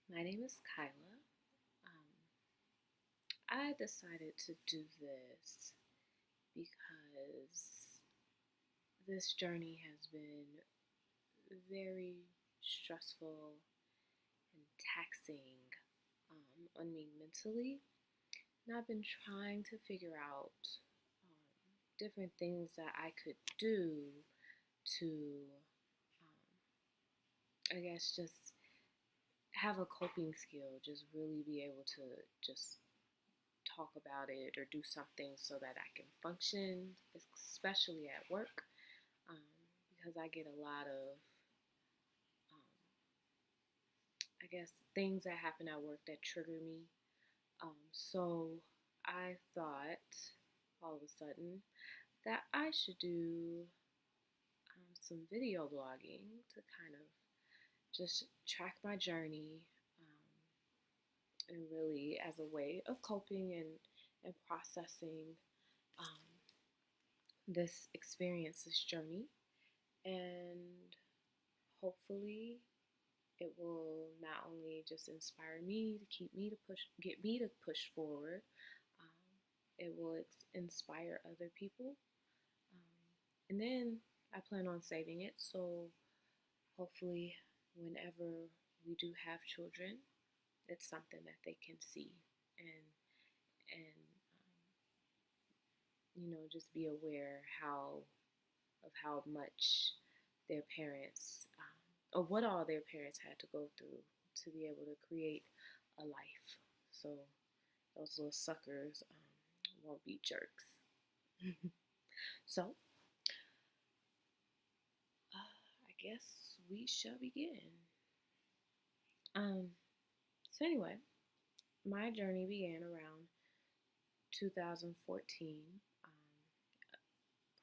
My name is Kyla. I decided to do this because this journey has been very stressful and taxing on me mentally. And I've been trying to figure out different things that I could do to, I guess, just have a coping skill, just really be able to just talk about it or do something so that I can function, especially at work, um, because I get a lot of, I guess, things that happen at work that trigger me. So I thought all of a sudden that I should do some video blogging to kind of just track my journey and really as a way of coping and processing um, this experience, this journey, and hopefully it will not only just inspire me to keep me to push, get me to push forward. It will inspire other people, and then I plan on saving it. So hopefully, whenever we do have children, it's something that they can see and just be aware of how much their parents or what all their parents had to go through to be able to create a life. So those little suckers won't be jerks. So I guess we shall begin. Um, so anyway, my journey began around 2014,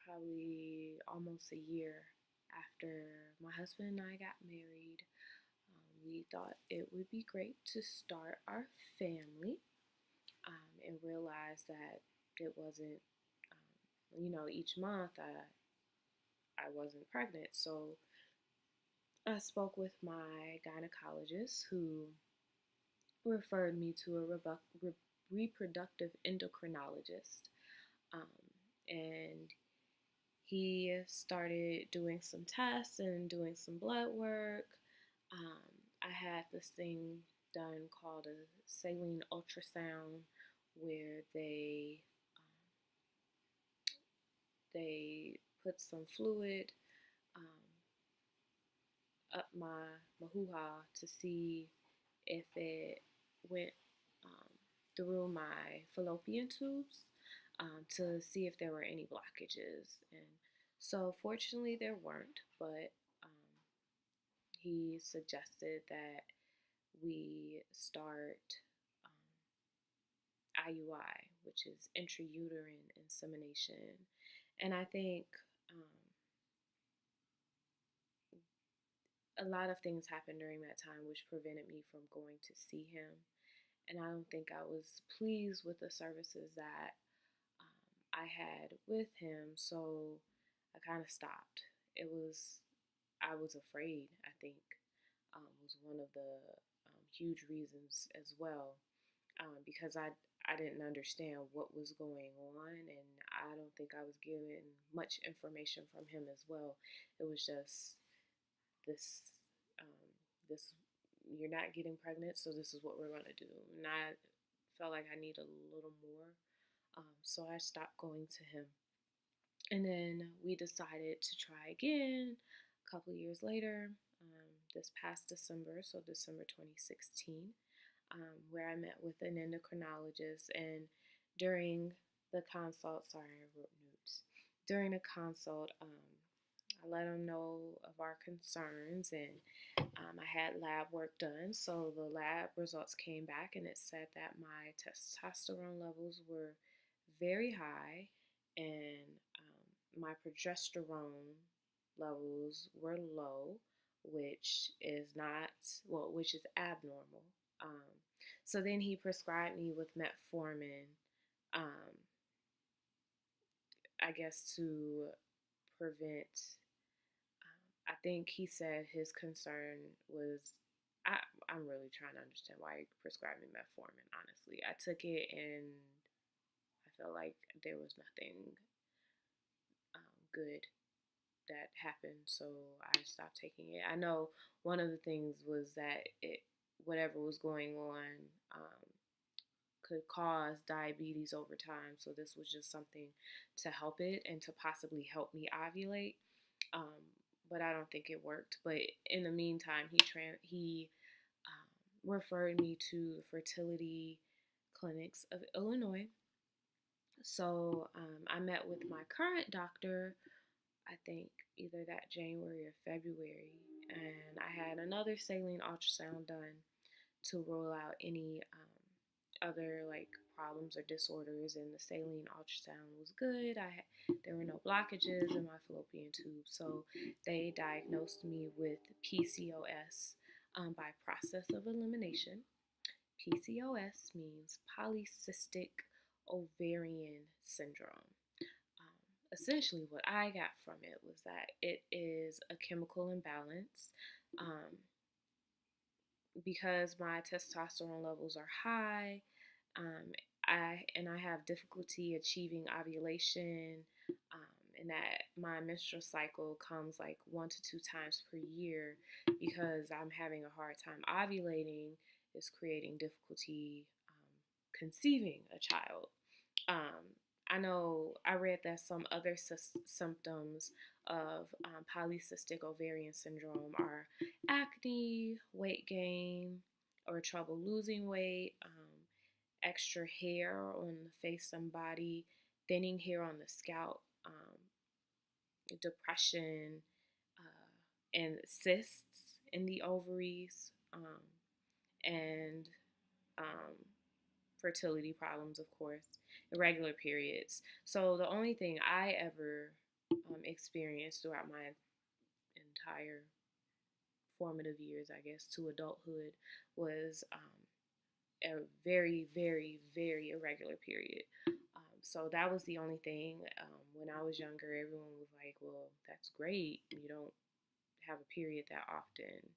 probably almost a year after my husband and I got married. We thought it would be great to start our family and realize that it wasn't, each month I wasn't pregnant. So I spoke with my gynecologist who referred me to a reproductive endocrinologist. Um, and he started doing some tests and doing some blood work. I had this thing done called a saline ultrasound where they put some fluid up my hoo ha to see if it went um, through my fallopian tubes to see if there were any blockages. And so, fortunately, there weren't, but he suggested that we start IUI, which is intrauterine insemination. And I think a lot of things happened during that time which prevented me from going to see him. And I don't think I was pleased with the services that I had with him, so I kind of stopped. I was afraid, I think, was one of the huge reasons as well, because I didn't understand what was going on, and I don't think I was given much information from him as well. It was just this, um, this, you're not getting pregnant, so this is what we're going to do. And I felt like I need a little more. So I stopped going to him. And then we decided to try again a couple of years later, this past December, so December 2016, where I met with an endocrinologist. And during the consult, sorry, I wrote notes. During the consult, I let him know of our concerns, and I had lab work done. So the lab results came back, and it said that my testosterone levels were very high, and my progesterone levels were low, which is not, well, which is abnormal. Um, so then he prescribed me with metformin, um, I guess to prevent. I think he said his concern was, I, I'm really trying to understand why he prescribed me metformin, honestly. I took it and I felt like there was nothing good that happened, so I stopped taking it. I know one of the things was that whatever was going on could cause diabetes over time, so this was just something to help it and to possibly help me ovulate. Um, but I don't think it worked. But in the meantime, he referred me to the fertility clinics of Illinois. So I met with my current doctor, I think either that January or February, and I had another saline ultrasound done to rule out any other like problems or disorders, and the saline ultrasound was good. There were no blockages in my fallopian tube, so they diagnosed me with PCOS by process of elimination. PCOS means polycystic ovarian syndrome. Essentially, what I got from it was that it is a chemical imbalance. Um, because my testosterone levels are high, um, I have difficulty achieving ovulation, and that my menstrual cycle comes like 1 to 2 times per year because I'm having a hard time ovulating. Is creating difficulty conceiving a child. Um, I know I read that some other symptoms of polycystic ovarian syndrome are acne, weight gain, or trouble losing weight, extra hair on the face and body, thinning hair on the scalp, depression, and cysts in the ovaries, and um, fertility problems, of course, irregular periods. So the only thing I ever experienced throughout my entire formative years, I guess, to adulthood was a very, very, very irregular period. So that was the only thing. When I was younger, everyone was like, well, that's great. You don't have a period that often.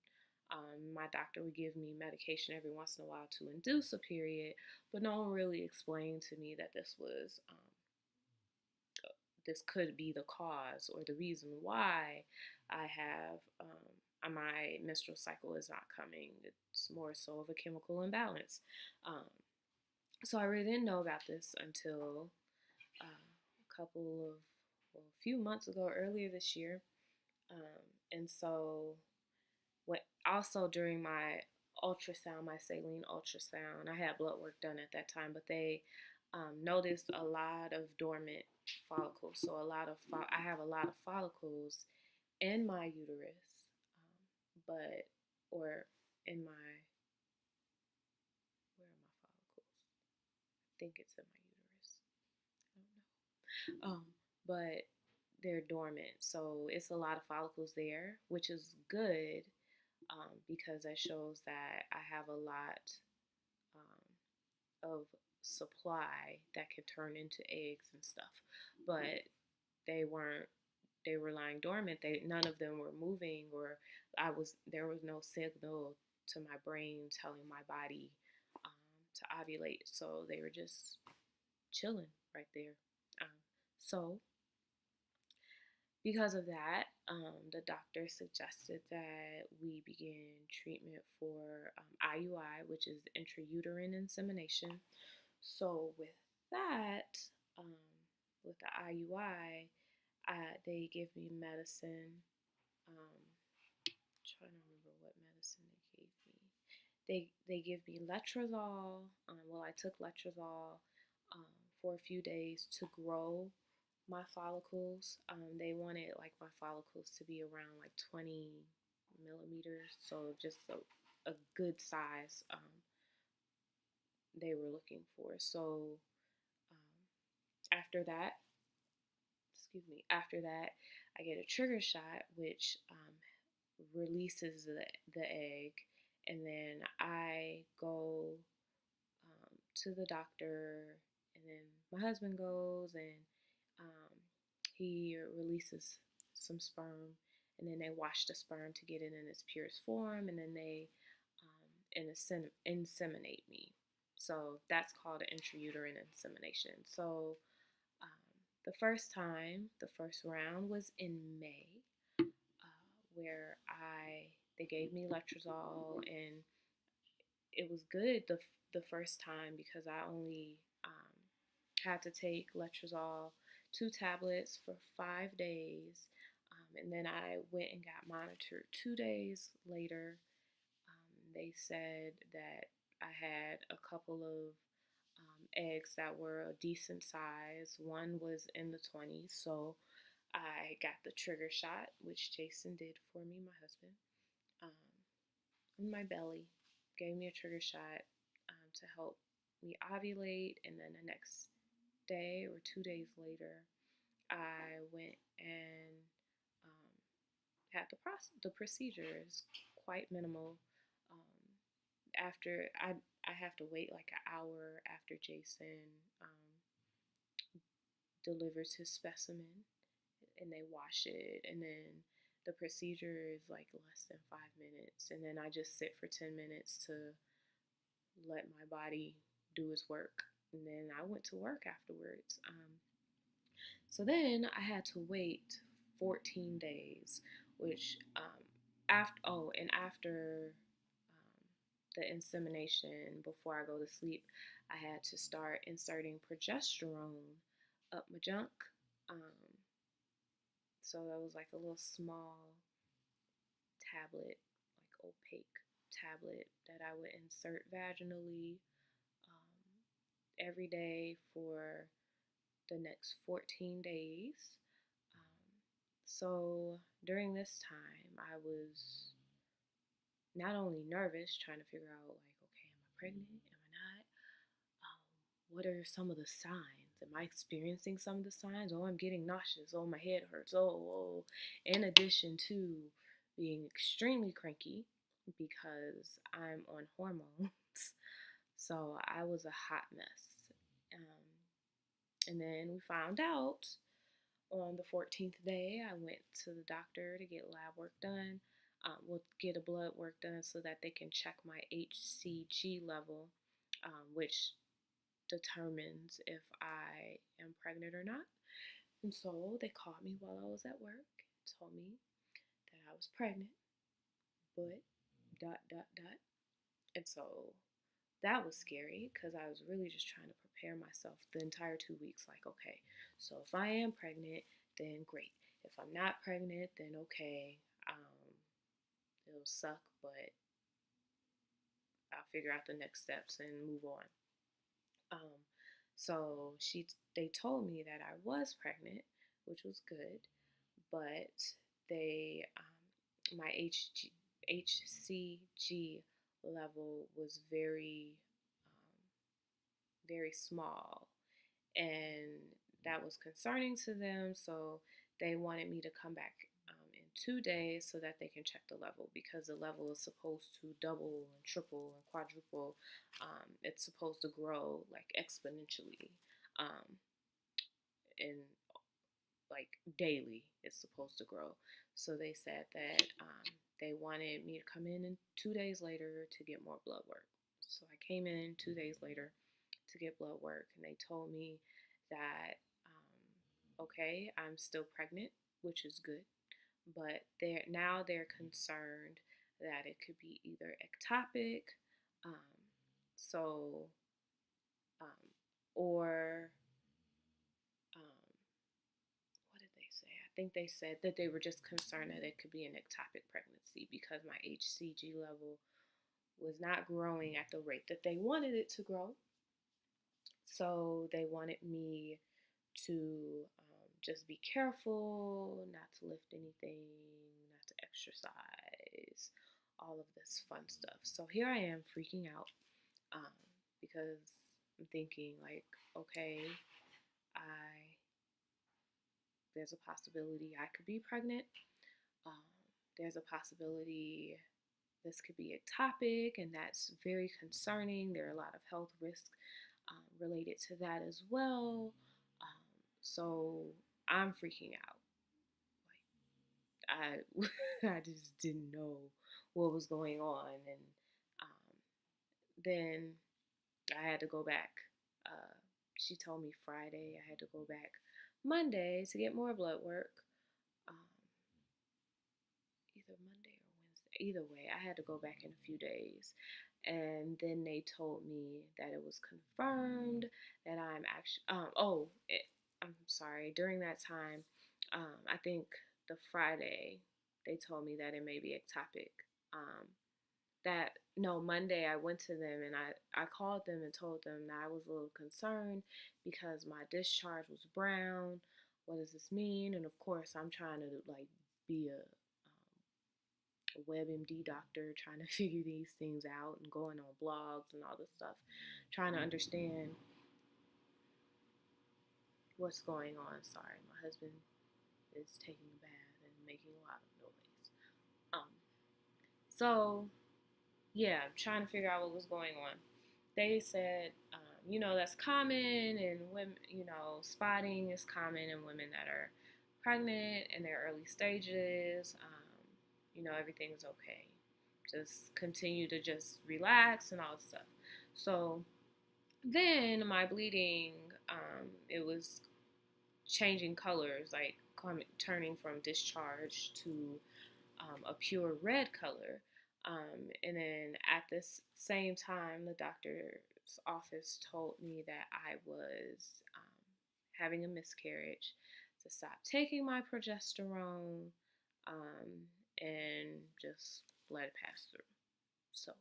My doctor would give me medication every once in a while to induce a period, but no one really explained to me that this could be the cause or the reason why I have my menstrual cycle is not coming. It's more so of a chemical imbalance. Um, so I really didn't know about this until a few months ago, earlier this year. And so what also during my ultrasound, my saline ultrasound, I had blood work done at that time, but they noticed a lot of dormant follicles. So I have a lot of follicles in my uterus, but or in my where are my follicles? I think it's in my uterus. I don't know. But they're dormant, so it's a lot of follicles there, which is good because that shows that I have a lot of supply that can turn into eggs and stuff. But they weren't. They were lying dormant. None of them were moving, or there was no signal to my brain telling my body to ovulate. So they were just chilling right there. So because of that, the doctor suggested that we begin treatment for IUI, which is intrauterine insemination. So with that, um, with the IUI, they give me medicine. Trying to remember what medicine they gave me. They give me letrozole. Well, I took letrozole for a few days to grow my follicles. They wanted like my follicles to be around like 20 millimeters, so just a good size they were looking for. So after that, after that, I get a trigger shot, which releases the egg, and then I go to the doctor, and then my husband goes, and he releases some sperm, and then they wash the sperm to get it in its purest form, and then they inseminate me. So that's called an intrauterine insemination. So the first time, the first round was in May, where they gave me letrozole, and it was good the first time because I only had to take letrozole 2 tablets for 5 days, and then I went and got monitored 2 days later. They said that I had a couple of eggs that were a decent size. One was in the 20s, so I got the trigger shot, which Jason did for me, my husband, um, in my belly. Gave me a trigger shot to help me ovulate, and then the next day or 2 days later, I went and had the procedure. Is quite minimal. Um, after I have to wait like an hour after Jason delivers his specimen, and they wash it, and then the procedure is like less than 5 minutes, and then I just sit for 10 minutes to let my body do its work, and then I went to work afterwards. So then I had to wait 14 days, which after the insemination, before I go to sleep, I had to start inserting progesterone up my junk. Um, so that was like a little small tablet, like opaque tablet that I would insert vaginally every day for the next 14 days. So during this time, I was not only nervous, trying to figure out, like, okay, am I pregnant? Am I not? What are some of the signs? Am I experiencing some of the signs? Oh, I'm getting nauseous. Oh, my head hurts. Oh. In addition to being extremely cranky because I'm on hormones. So I was a hot mess. And then we found out on the 14th day, I went to the doctor to get lab work done. We'll get a blood work done so that they can check my HCG level, which determines if I am pregnant or not. And so they called me while I was at work and told me that I was pregnant, but ... And so that was scary because I was really just trying to prepare myself the entire 2 weeks. Like, okay, so if I am pregnant, then great. If I'm not pregnant, then okay, it'll suck, but I'll figure out the next steps and move on. So they told me that I was pregnant, which was good, but my HCG level was very, very small, and that was concerning to them. So they wanted me to come back in 2 days so that they can check the level, because the level is supposed to double and triple and quadruple. It's supposed to grow like exponentially, and like daily it's supposed to grow. So they said that they wanted me to come in 2 days later to get more blood work. So I came in 2 days later to get blood work, and they told me that okay, I'm still pregnant, which is good, but they're concerned that it could be either ectopic, so or what did they say? I think they said that they were just concerned that it could be an ectopic pregnancy because my HCG level was not growing at the rate that they wanted it to grow. So they wanted me to just be careful, not to lift anything, not to exercise, all of this fun stuff. So here I am freaking out because I'm thinking, like, okay, there's a possibility I could be pregnant. There's a possibility this could be ectopic, and that's very concerning. There are a lot of health risks related to that as well. So I'm freaking out. Like, I just didn't know what was going on, and then I had to go back. She told me Friday. I had to go back Monday to get more blood work. Um, either Monday or Wednesday. Either way, I had to go back in a few days. And then they told me that it was confirmed that I'm actually, I'm sorry, during that time, I think the Friday, they told me that it may be ectopic. Um, that no Monday I went to them and I called them and told them that I was a little concerned because my discharge was brown. What does this mean? And of course I'm trying to like be a WebMD doctor, trying to figure these things out and going on blogs and all this stuff, trying to understand what's going on. Sorry, my husband is taking a bath and making a lot of noise. Um, so yeah, trying to figure out what was going on. They said, that's common in women, spotting is common in women that are pregnant in their early stages. Everything's okay. Just continue to just relax and all that stuff. So then my bleeding, it was changing colors, like turning from discharge to a pure red color. And then at this same time, the doctor's office told me that I was having a miscarriage, to stop taking my progesterone, and just let it pass through. So,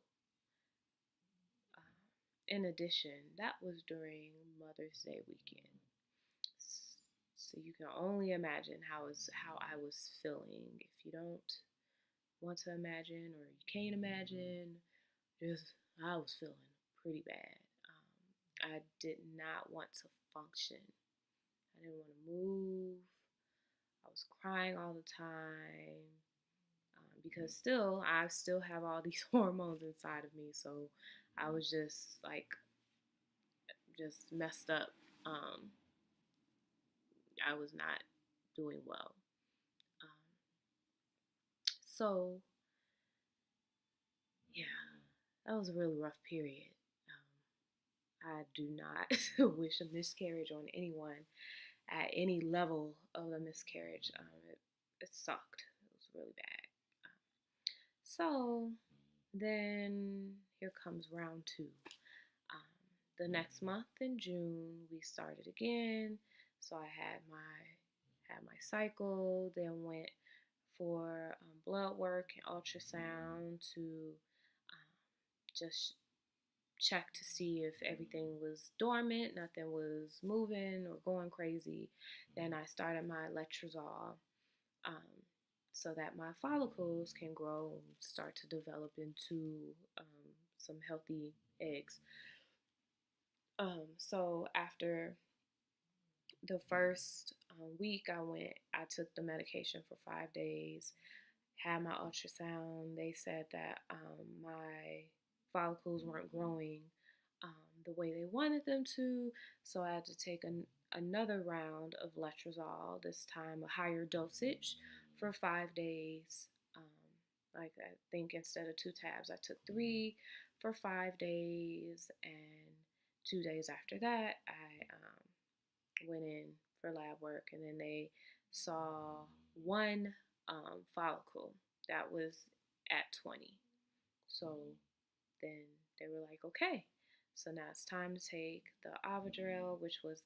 in addition, that was during Mother's Day weekend. So you can only imagine how I was feeling. If you don't want to imagine or you can't imagine, just I was feeling pretty bad. I did not want to function. I didn't want to move. I was crying all the time because I still have all these hormones inside of me. So I was just like, just messed up. I was not doing well. Um, so yeah, that was a really rough period. I do not wish a miscarriage on anyone at any level of a miscarriage. It sucked. It was really bad. So then here comes round two. The next month in June, we started again. So I had my cycle, then went for blood work and ultrasound to just check to see if everything was dormant, nothing was moving or going crazy. Then I started my letrozole um, so that my follicles can grow and start to develop into some healthy eggs. So after the first week I took the medication for 5 days, had my ultrasound. They said that my follicles weren't growing the way they wanted them to, so I had to take another round of letrozole, this time a higher dosage for 5 days. Like I think instead of 2 tabs, I took 3 for 5 days, and 2 days after that, I went in for lab work, and then they saw one follicle that was at 20. So then they were like, okay, so now it's time to take the Avidrel, which was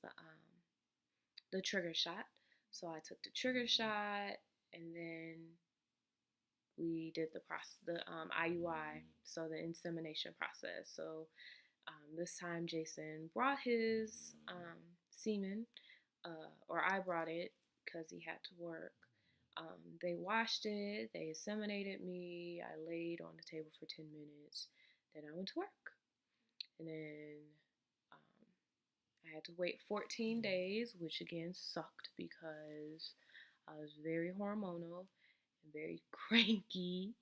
the trigger shot. So I took the trigger shot, and then we did the IUI, so the insemination process. So this time Jason brought his semen, or I brought it because he had to work. They washed it, they inseminated me, I laid on the table for 10 minutes, then I went to work. And then I had to wait 14 days, which again sucked because I was very hormonal and very cranky.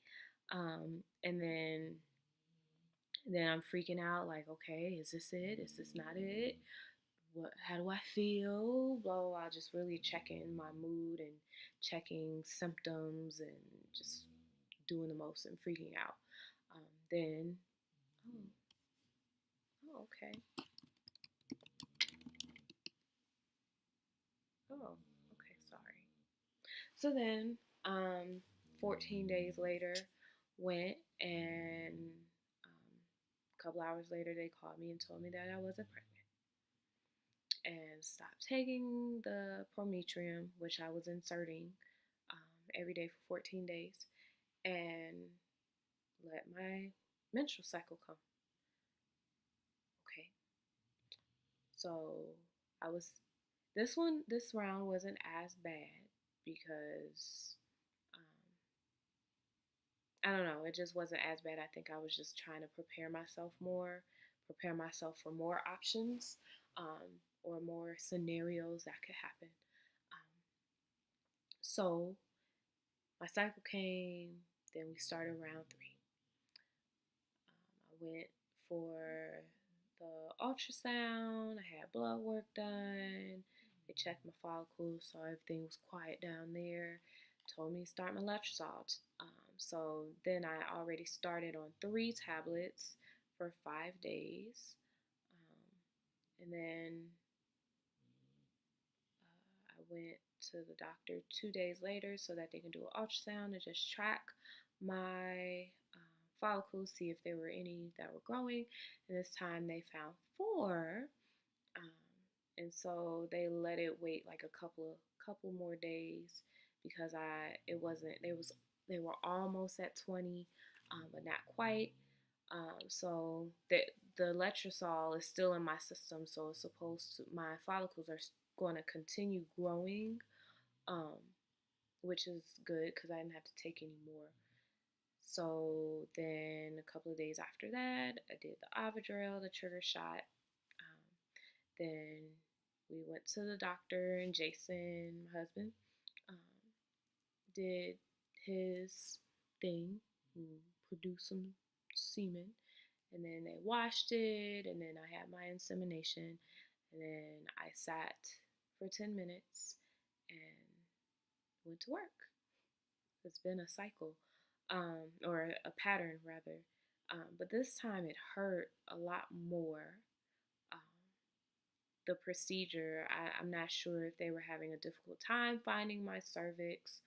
And then I'm freaking out like, okay, is this it? Is this not it? How do I feel? Blah, blah, blah. Just really checking my mood and checking symptoms and just doing the most and freaking out. Then, oh, Okay. Oh, okay, sorry. So then, 14 days later, went and a couple hours later, they called me and told me that I wasn't pregnant and stopped taking the prometrium, which I was inserting every day for 14 days, and let my menstrual cycle come. Okay, so I was this round wasn't as bad because I don't know, it just wasn't as bad. I think I was just trying to prepare myself for more options, or more scenarios that could happen. Um, so my cycle came, then we started round three. I went for the ultrasound, I had blood work done, they checked my follicles, so everything was quiet down there. Told me to start my letrozole. So then I already started on 3 tablets for 5 days. And then I went to the doctor 2 days later so that they can do an ultrasound and just track my follicles, see if there were any that were growing. And this time they found 4. Um, and so they let it wait like a couple more days because they were almost at 20, but not quite. So the letrozole is still in my system, so it's supposed to my follicles are going to continue growing, um, which is good because I didn't have to take any more. So then a couple of days after that, I did the Avidrel, the trigger shot. Then we went to the doctor, and Jason, my husband, um, did his thing, and produced some semen, and then they washed it, and then I had my insemination, and then I sat for 10 minutes and went to work. It's been a cycle, or a pattern rather, but this time it hurt a lot more. Um, the procedure, I'm not sure if they were having a difficult time finding my cervix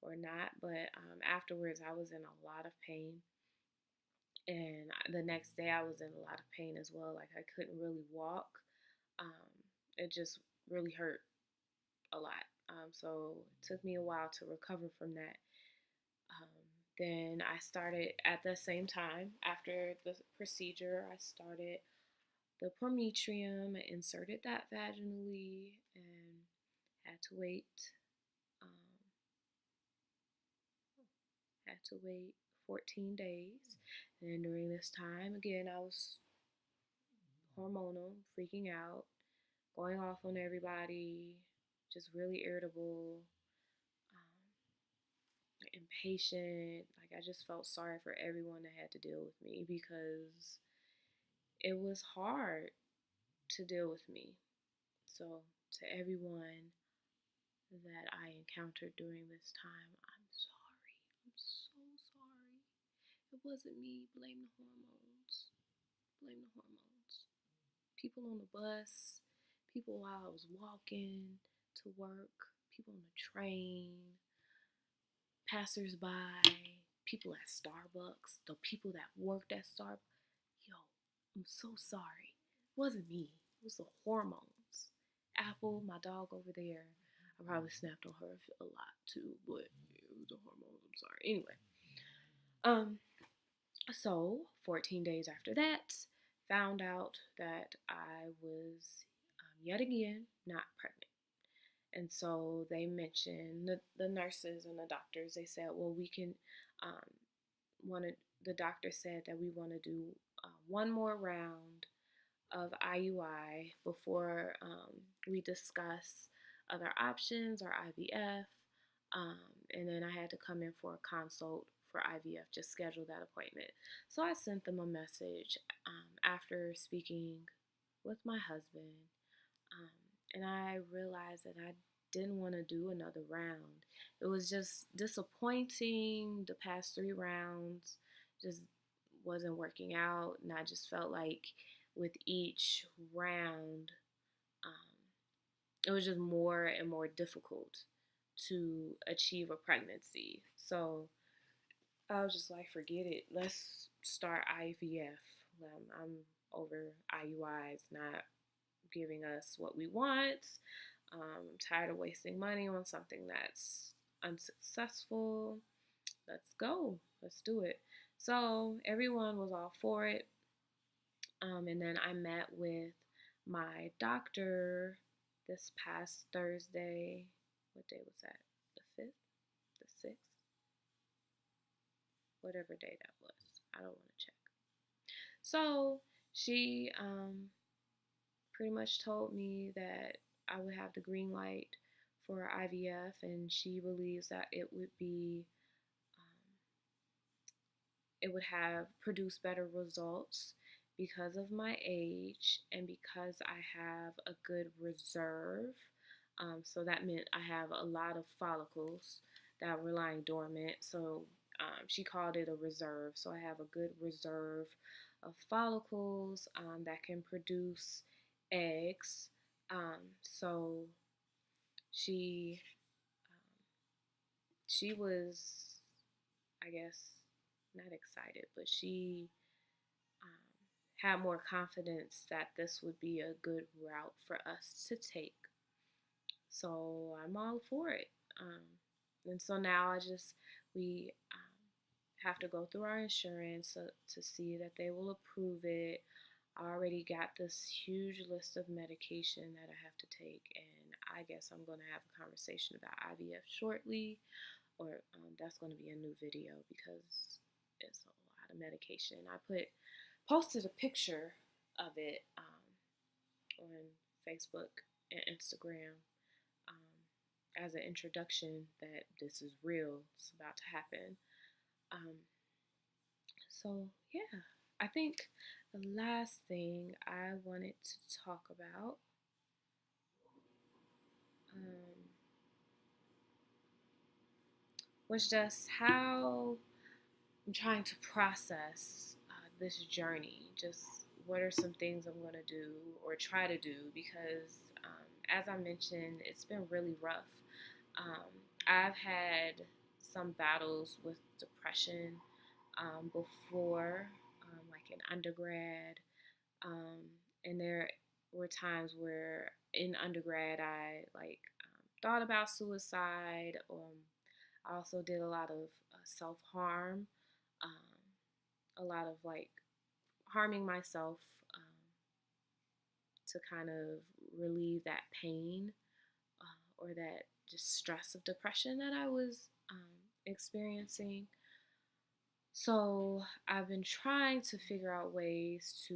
or not, but afterwards I was in a lot of pain. And the next day I was in a lot of pain as well. Like I couldn't really walk. It just really hurt a lot. So it took me a while to recover from that. Then I started at the same time after the procedure. I started the prometrium, inserted that vaginally, and had to wait. Um, had to wait 14 days. And then during this time, again, I was hormonal, freaking out, going off on everybody, just really irritable, impatient. Like I just felt sorry for everyone that had to deal with me because it was hard to deal with me. So to everyone that I encountered during this time, I'm sorry. I'm so sorry. It wasn't me. Blame the hormones. Blame the hormones. People on the bus, people while I was walking to work, people on the train, passersby, people at Starbucks, the people that worked at Starbucks. Yo, I'm so sorry. It wasn't me. It was the hormones. Apple, my dog over there, I probably snapped on her a lot too, but it was the hormones. I'm sorry. Anyway, so 14 days after that, found out that I was yet again not pregnant. And so they mentioned the nurses and the doctors. They said, well, we can the doctor said that we want to do one more round of IUI before we discuss other options or IVF. And then I had to come in for a consult for IVF, just schedule that appointment. So I sent them a message after speaking with my husband, and I realized that I didn't want to do another round. It was just disappointing. The past 3 rounds just wasn't working out, and I just felt like with each round, it was just more and more difficult to achieve a pregnancy. So I was just like, forget it. Let's start IVF. I'm over IUIs not giving us what we want. I'm tired of wasting money on something that's unsuccessful. Let's go. Let's do it. So everyone was all for it. And then I met with my doctor this past Thursday. What day was that? The 5th? The 6th? Whatever day that was. I don't want to check. So she pretty much told me that I would have the green light for IVF, and she believes that it would have produced better results because of my age and because I have a good reserve. So that meant I have a lot of follicles that were lying dormant. So she called it a reserve. So I have a good reserve of follicles that can produce eggs. So she she was, I guess, not excited, but she had more confidence that this would be a good route for us to take. So I'm all for it. And so now we have to go through our insurance to see that they will approve it. I already got this huge list of medication that I have to take, and I guess I'm going to have a conversation about IVF shortly, or that's going to be a new video because it's a lot of medication. I posted a picture of it on Facebook and Instagram as an introduction that this is real. It's about to happen. So yeah, I think the last thing I wanted to talk about was just how I'm trying to process this journey. Just what are some things I'm going to do or try to do, because as I mentioned, it's been really rough. I've had some battles with depression before, like in undergrad. And there were times where in undergrad I thought about suicide. I also did a lot of self-harm, a lot of harming myself to kind of relieve that pain or that just stress of depression that I was experiencing. So I've been trying to figure out ways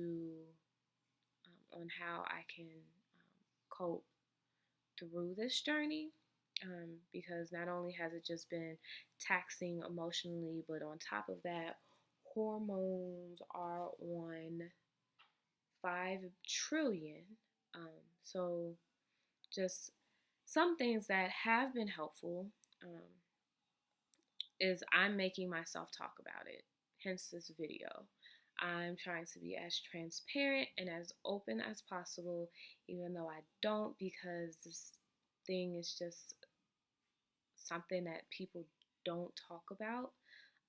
on how I can cope through this journey, because not only has it just been taxing emotionally, but on top of that, hormones are on 5 trillion. So just some things that have been helpful is I'm making myself talk about it, hence this video. I'm trying to be as transparent and as open as possible, even though I don't, because this thing is just something that people don't talk about.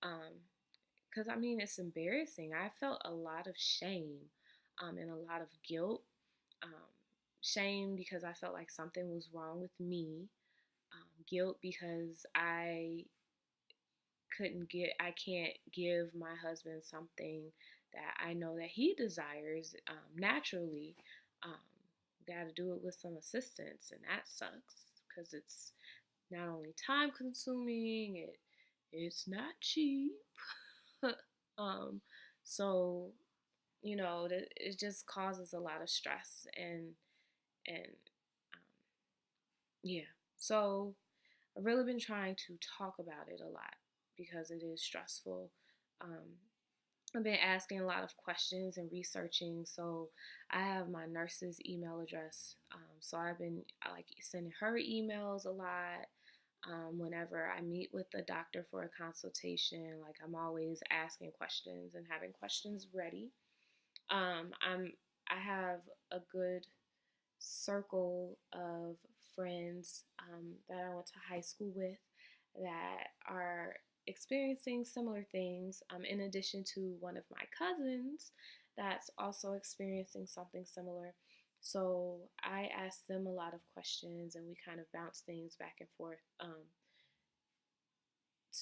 Because I mean, it's embarrassing. I felt a lot of shame and a lot of guilt. Shame because I felt like something was wrong with me. Guilt because I can't give my husband something that I know that he desires naturally. Got to do it with some assistance, and that sucks because it's not only time consuming, it's not cheap. So it just causes a lot of stress and yeah. So I've really been trying to talk about it a lot because it is stressful. I've been asking a lot of questions and researching. So I have my nurse's email address. So I've been sending her emails a lot. Whenever I meet with the doctor for a consultation, I'm always asking questions and having questions ready. I'm I have a good circle of friends that I went to high school with that are experiencing similar things, in addition to one of my cousins that's also experiencing something similar. So I asked them a lot of questions and we kind of bounce things back and forth,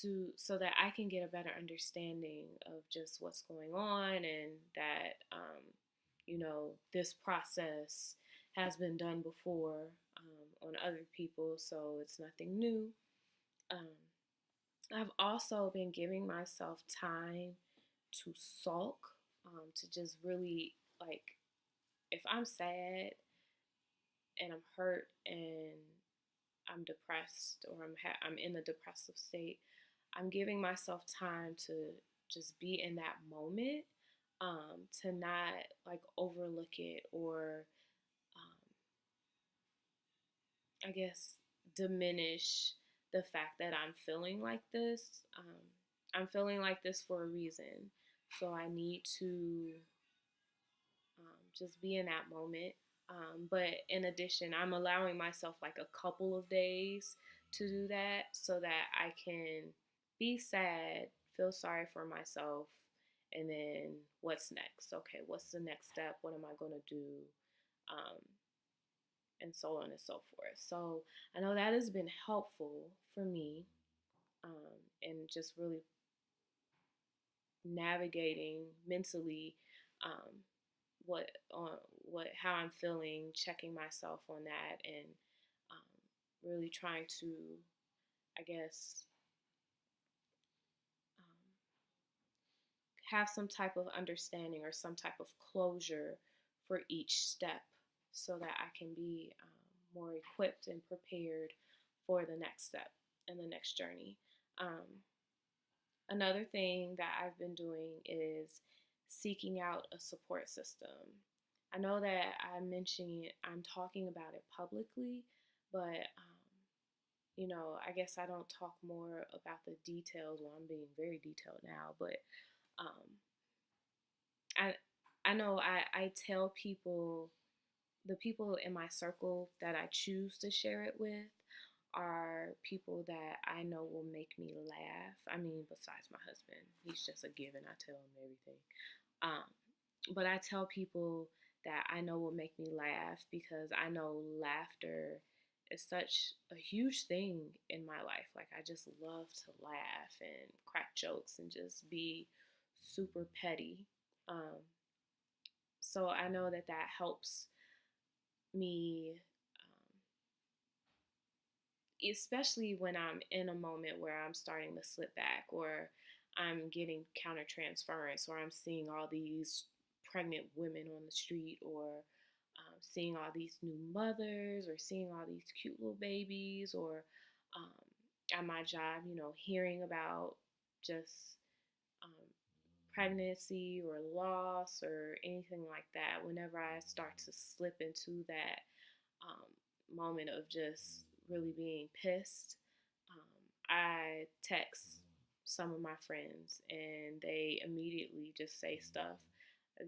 to so that I can get a better understanding of just what's going on, and that this process has been done before, on other people, so it's nothing new. Um, I've also been giving myself time to sulk, to just really, like, if I'm sad and I'm hurt and I'm depressed, or I'm in a depressive state, I'm giving myself time to just be in that moment, to not like overlook it, or I guess diminish the fact that I'm feeling like this. I'm feeling like this for a reason, so I need to just be in that moment. But in addition, I'm allowing myself like a couple of days to do that so that I can be sad, feel sorry for myself, and then what's next? Okay, what's the next step? What am I going to do? Um, and so on and so forth. So I know that has been helpful for me, and just really navigating mentally, um, what what how I'm feeling, checking myself on that, and really trying to, I guess, um, have some type of understanding or some type of closure for each step, so that I can be more equipped and prepared for the next step and the next journey. Another thing that I've been doing is seeking out a support system. I know that I'm talking about it publicly, but I guess I don't talk more about the details. Well, I'm being very detailed now, but um, I I know I tell people, the people in my circle that I choose to share it with are people that I know will make me laugh. I mean, besides my husband, he's just a given. I tell him everything. But I tell people that I know will make me laugh, because I know laughter is such a huge thing in my life. Like, I just love to laugh and crack jokes and just be super petty. Um, so I know that that helps me, especially when I'm in a moment where I'm starting to slip back, or I'm getting countertransference, or I'm seeing all these pregnant women on the street, or seeing all these new mothers, or seeing all these cute little babies, or at my job, hearing about just um, pregnancy or loss or anything like that. Whenever I start to slip into that moment of just really being pissed, I text some of my friends and they immediately just say stuff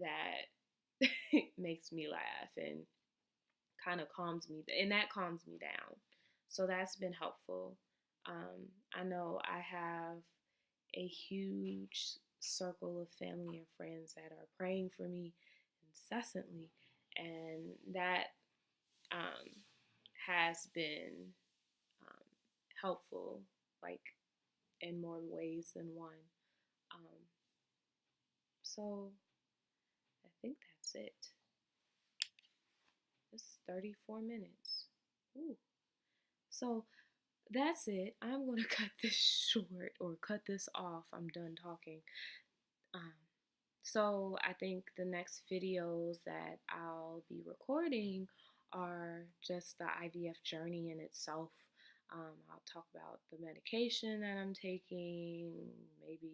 that makes me laugh and kind of calms me, and that calms me down. So that's been helpful. I know I have a huge circle of family and friends that are praying for me incessantly, and that um, has been um, helpful, like in more ways than one. Um, so I think that's it. It's 34 minutes. Ooh. So that's it. I'm going to cut this short, or cut this off. I'm done talking. Um, so I think the next videos that I'll be recording are just the IVF journey in itself. I'll talk about the medication that I'm taking, maybe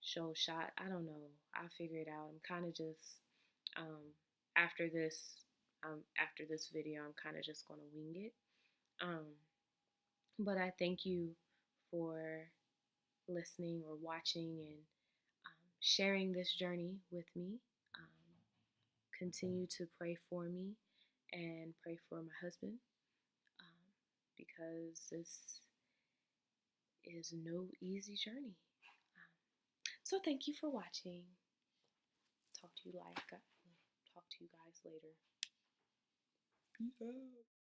show a shot. I don't know. I'll figure it out. I'm kind of just, um, after this after this video, I'm kind of just gonna wing it. Um, but I thank you for listening or watching, and sharing this journey with me. continue to pray for me and pray for my husband, um, because this is no easy journey. Um, so thank you for watching. Talk to you guys later. Peace out.